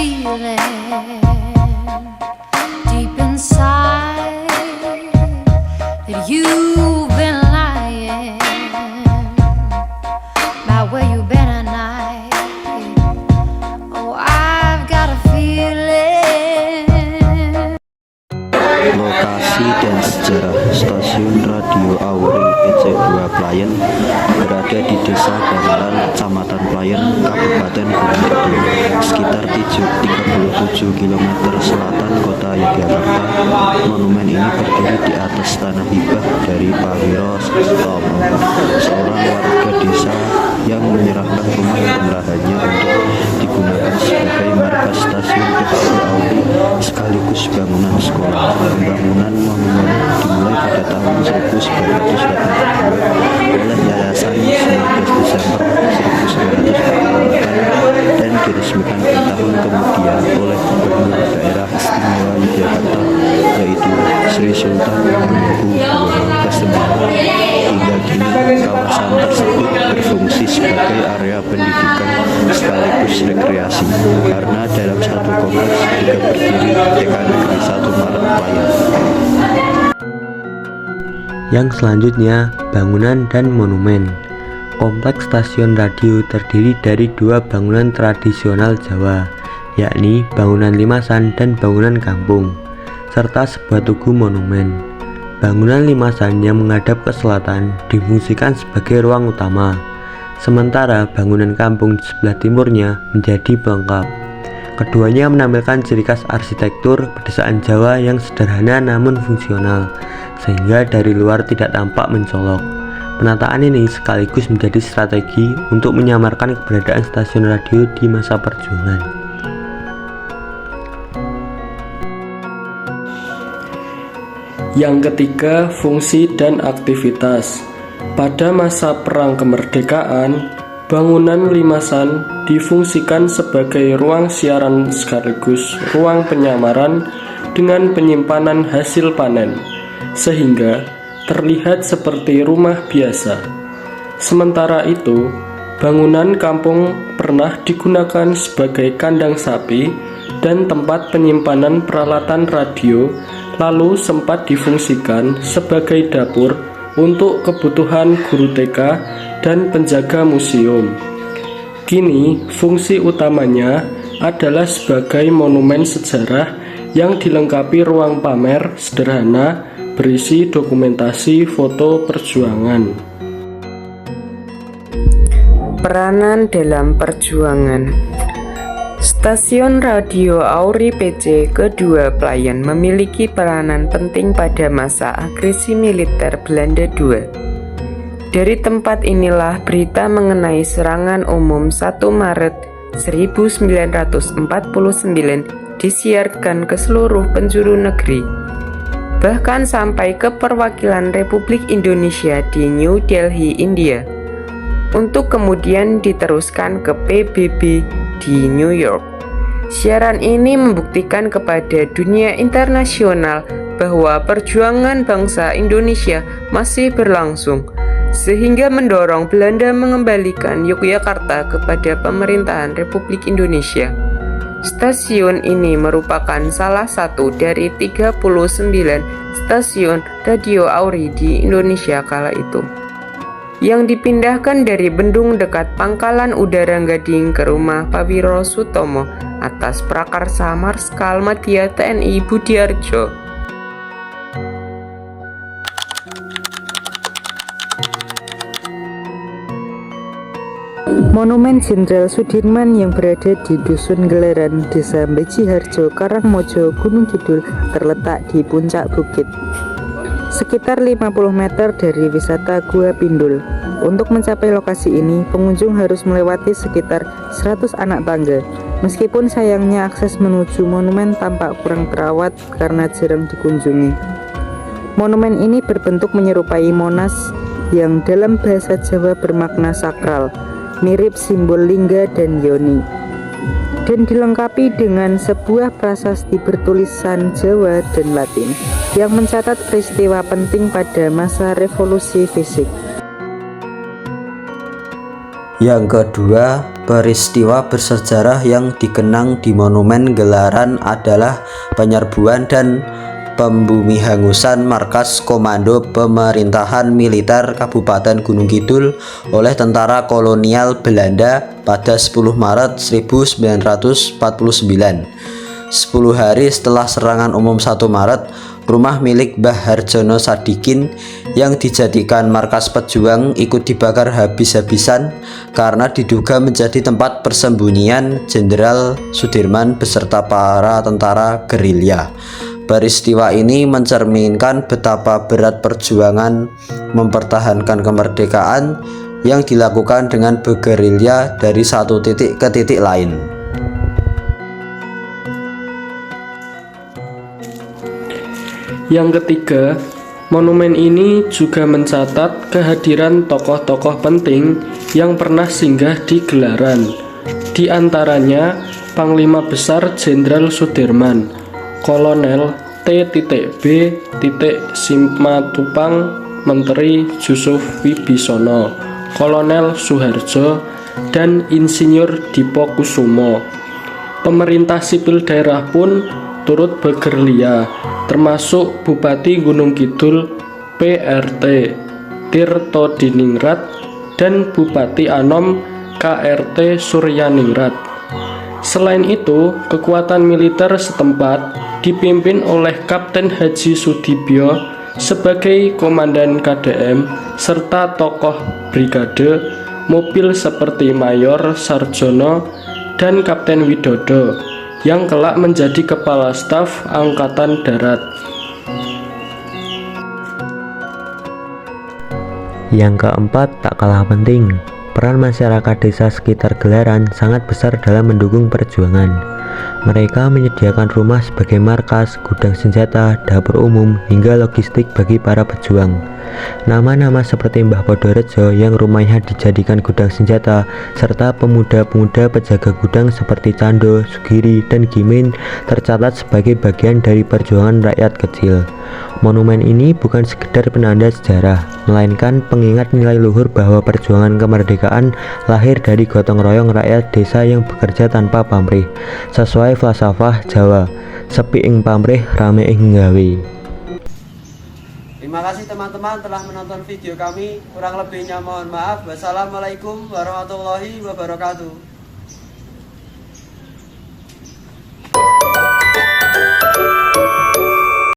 feeling deep inside that you've been lying about where you've been at night. Oh, I've got a feeling. Lokasi dan sejarah stasiun radio Auri PC2 Playen berada di Desa Bangalan, Kecamatan Playen, Kabupaten Gunung Kidul, sekitar 37 km selatan kota Yogyakarta. Monumen ini berdiri di atas tanah hibah dari Pak Wiro Sutomo, seorang warga desa yang menyerahkan rumah dan lahannya untuk digunakan sebagai markas stasiun radio Auri sekaligus bangunan sekolah. Pembangunan monumen dimulai pada tahun 1982 oleh Yayasan 19 Desember 1948 dan diresmikan 4 tahun kemudian oleh Gubernur Daerah Istimewa Yogyakarta, yaitu Sri Sultan Hamengkubuwono ke-9. Hingga kini kawasan tersebut berfungsi sebagai area pendidikan sekaligus rekreasi, karena dalam satu kompleks juga berdiri TK Negeri 1 Maret Playen. Yang selanjutnya, bangunan dan monumen. Kompleks stasiun radio terdiri dari 2 bangunan tradisional Jawa, yakni bangunan limasan dan bangunan kampung, serta sebuah tugu monumen. Bangunan limasan yang menghadap ke selatan difungsikan sebagai ruang utama, sementara bangunan kampung di sebelah timurnya menjadi pelengkap. Keduanya menampilkan ciri khas arsitektur pedesaan Jawa yang sederhana namun fungsional, sehingga dari luar tidak tampak mencolok. Penataan ini sekaligus menjadi strategi untuk menyamarkan keberadaan stasiun radio di masa perjuangan. Yang ketiga, fungsi dan aktivitas. Pada masa Perang Kemerdekaan, bangunan limasan difungsikan sebagai ruang siaran sekaligus ruang penyamaran dengan penyimpanan hasil panen, sehingga terlihat seperti rumah biasa. Sementara itu, bangunan kampung pernah digunakan sebagai kandang sapi dan tempat penyimpanan peralatan radio, lalu sempat difungsikan sebagai dapur untuk kebutuhan guru TK dan penjaga museum. Kini, fungsi utamanya adalah sebagai monumen sejarah yang dilengkapi ruang pamer sederhana berisi dokumentasi foto perjuangan. Peranan dalam perjuangan. Stasiun radio Auri PC kedua Playen memiliki peranan penting pada masa agresi militer Belanda II. Dari tempat inilah berita mengenai serangan umum 1 Maret 1949 disiarkan ke seluruh penjuru negeri, bahkan sampai ke perwakilan Republik Indonesia di New Delhi, India, untuk kemudian diteruskan ke PBB di New York. Siaran ini membuktikan kepada dunia internasional bahwa perjuangan bangsa Indonesia masih berlangsung, sehingga mendorong Belanda mengembalikan Yogyakarta kepada pemerintahan Republik Indonesia. Stasiun ini merupakan salah satu dari 39 stasiun radio Auri di Indonesia kala itu, yang dipindahkan dari bendung dekat Pangkalan Udara Gading ke rumah Pak Wiro Sutomo atas prakarsa Marskal Madya TNI Budiarjo. Monumen Jenderal Sudirman yang berada di Dusun Geleran, Desa Bejiharjo, Karangmojo, Gunung Kidul, terletak di puncak bukit, sekitar 50 meter dari wisata Gua Pindul. Untuk mencapai lokasi ini, pengunjung harus melewati sekitar 100 anak tangga. Meskipun sayangnya akses menuju monumen tampak kurang terawat karena jarang dikunjungi. Monumen ini berbentuk menyerupai Monas yang dalam bahasa Jawa bermakna sakral, mirip simbol lingga dan yoni, dan dilengkapi dengan sebuah prasasti bertulisan Jawa dan Latin yang mencatat peristiwa penting pada masa revolusi fisik. Yang kedua, peristiwa bersejarah yang dikenang di Monumen Gelaran adalah penyerbuan dan pembumihangusan markas Komando Pemerintahan Militer Kabupaten Gunung Kidul oleh tentara kolonial Belanda pada 10 Maret 1949. 10 hari setelah serangan umum 1 Maret, rumah milik Mbah Harjono Sadikin yang dijadikan markas pejuang ikut dibakar habis-habisan karena diduga menjadi tempat persembunyian Jenderal Sudirman beserta para tentara gerilya. Peristiwa ini mencerminkan betapa berat perjuangan mempertahankan kemerdekaan yang dilakukan dengan bergerilya dari satu titik ke titik lain. Yang ketiga, monumen ini juga mencatat kehadiran tokoh-tokoh penting yang pernah singgah di Gelaran. Di antaranya Panglima Besar Jenderal Sudirman, Kolonel T.B. Simatupang, Menteri Jusuf Wibisono, Kolonel Suharjo, dan Insinyur Dipo Kusumo. Pemerintah sipil daerah pun turut bergerilya, termasuk Bupati Gunung Kidul PRT Tirto Diningrat dan Bupati Anom KRT Suryaningrat. Selain itu, kekuatan militer setempat dipimpin oleh Kapten Haji Sudibyo sebagai Komandan KDM serta tokoh brigade mobil seperti Mayor Sarjono dan Kapten Widodo yang kelak menjadi Kepala Staf Angkatan Darat. Yang keempat, tak kalah penting, peran masyarakat desa sekitar Gelaran sangat besar dalam mendukung perjuangan. Mereka menyediakan rumah sebagai markas, gudang senjata, dapur umum, hingga logistik bagi para pejuang. Nama-nama seperti Mbah Podorejo yang rumahnya dijadikan gudang senjata, serta pemuda-pemuda penjaga gudang seperti Cando, Sugiri, dan Gimin tercatat sebagai bagian dari perjuangan rakyat kecil. Monumen ini bukan sekedar penanda sejarah, melainkan pengingat nilai luhur bahwa perjuangan kemerdekaan lahir dari gotong royong rakyat desa yang bekerja tanpa pamrih. Sesuai falsafah Jawa, sepi ing pamrih, rame ing gawe. Terima kasih teman-teman telah menonton video kami. Kurang lebihnya mohon maaf. Wassalamualaikum warahmatullahi wabarakatuh.